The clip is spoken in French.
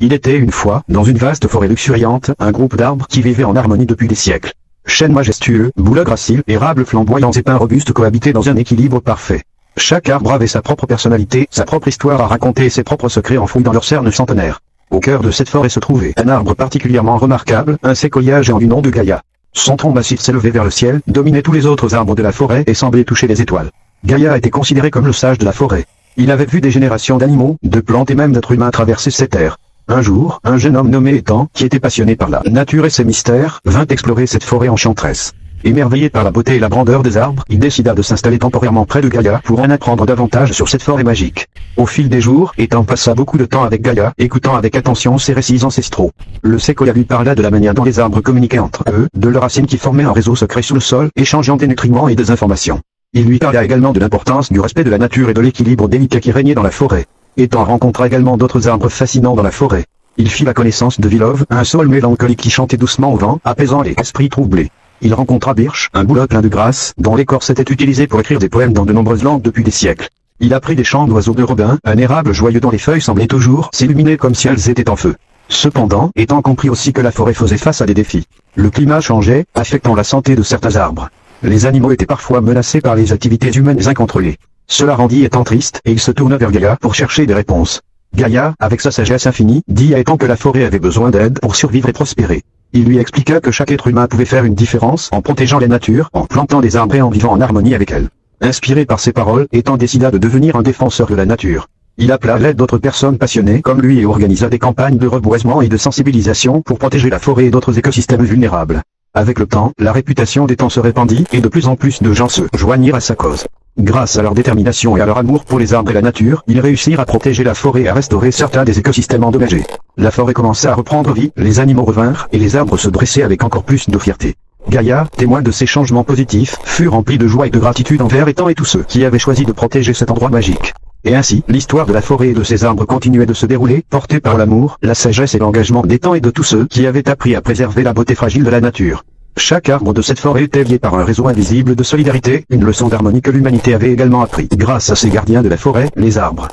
Il était une fois, dans une vaste forêt luxuriante, un groupe d'arbres qui vivaient en harmonie depuis des siècles. Chênes majestueux, bouleaux graciles, érables flamboyants et pins robustes cohabitaient dans un équilibre parfait. Chaque arbre avait sa propre personnalité, sa propre histoire à raconter et ses propres secrets enfouis dans leurs cernes centenaires. Au cœur de cette forêt se trouvait un arbre particulièrement remarquable, un séquoia géant du nom de Gaïa. Son tronc massif s'élevait vers le ciel, dominait tous les autres arbres de la forêt et semblait toucher les étoiles. Gaïa était considéré comme le sage de la forêt. Il avait vu des générations d'animaux, de plantes et même d'êtres humains traverser ces terres. Un jour, un jeune homme nommé Étang, qui était passionné par la nature et ses mystères, vint explorer cette forêt enchanteresse. Émerveillé par la beauté et la grandeur des arbres, il décida de s'installer temporairement près de Gaïa pour en apprendre davantage sur cette forêt magique. Au fil des jours, Étang passa beaucoup de temps avec Gaïa, écoutant avec attention ses récits ancestraux. Le séquoia lui parla de la manière dont les arbres communiquaient entre eux, de leurs racines qui formaient un réseau secret sous le sol, échangeant des nutriments et des informations. Il lui parla également de l'importance du respect de la nature et de l'équilibre délicat qui régnait dans la forêt. Étang rencontra également d'autres arbres fascinants dans la forêt. Il fit la connaissance de Vilov, un saule mélancolique qui chantait doucement au vent, apaisant les esprits troublés. Il rencontra Birch, un bouleau plein de grâce, dont l'écorce était utilisée pour écrire des poèmes dans de nombreuses langues depuis des siècles. Il apprit des chants d'oiseaux de Robin, un érable joyeux dont les feuilles semblaient toujours s'illuminer comme si elles étaient en feu. Cependant, Étang comprit aussi que la forêt faisait face à des défis. Le climat changeait, affectant la santé de certains arbres. Les animaux étaient parfois menacés par les activités humaines incontrôlées. Cela rendit Étang triste, et il se tourna vers Gaïa pour chercher des réponses. Gaïa, avec sa sagesse infinie, dit à Étang que la forêt avait besoin d'aide pour survivre et prospérer. Il lui expliqua que chaque être humain pouvait faire une différence en protégeant la nature, en plantant des arbres et en vivant en harmonie avec elle. Inspiré par ces paroles, Étang décida de devenir un défenseur de la nature. Il appela à l'aide d'autres personnes passionnées comme lui et organisa des campagnes de reboisement et de sensibilisation pour protéger la forêt et d'autres écosystèmes vulnérables. Avec le temps, la réputation d'Étang se répandit et de plus en plus de gens se joignirent à sa cause. Grâce à leur détermination et à leur amour pour les arbres et la nature, ils réussirent à protéger la forêt et à restaurer certains des écosystèmes endommagés. La forêt commença à reprendre vie, les animaux revinrent, et les arbres se dressaient avec encore plus de fierté. Gaïa, témoin de ces changements positifs, fut rempli de joie et de gratitude envers Étang et tous ceux qui avaient choisi de protéger cet endroit magique. Et ainsi, l'histoire de la forêt et de ses arbres continuait de se dérouler, portée par l'amour, la sagesse et l'engagement d'Étang et de tous ceux qui avaient appris à préserver la beauté fragile de la nature. Chaque arbre de cette forêt était lié par un réseau invisible de solidarité, une leçon d'harmonie que l'humanité avait également appris grâce à ces gardiens de la forêt, les arbres.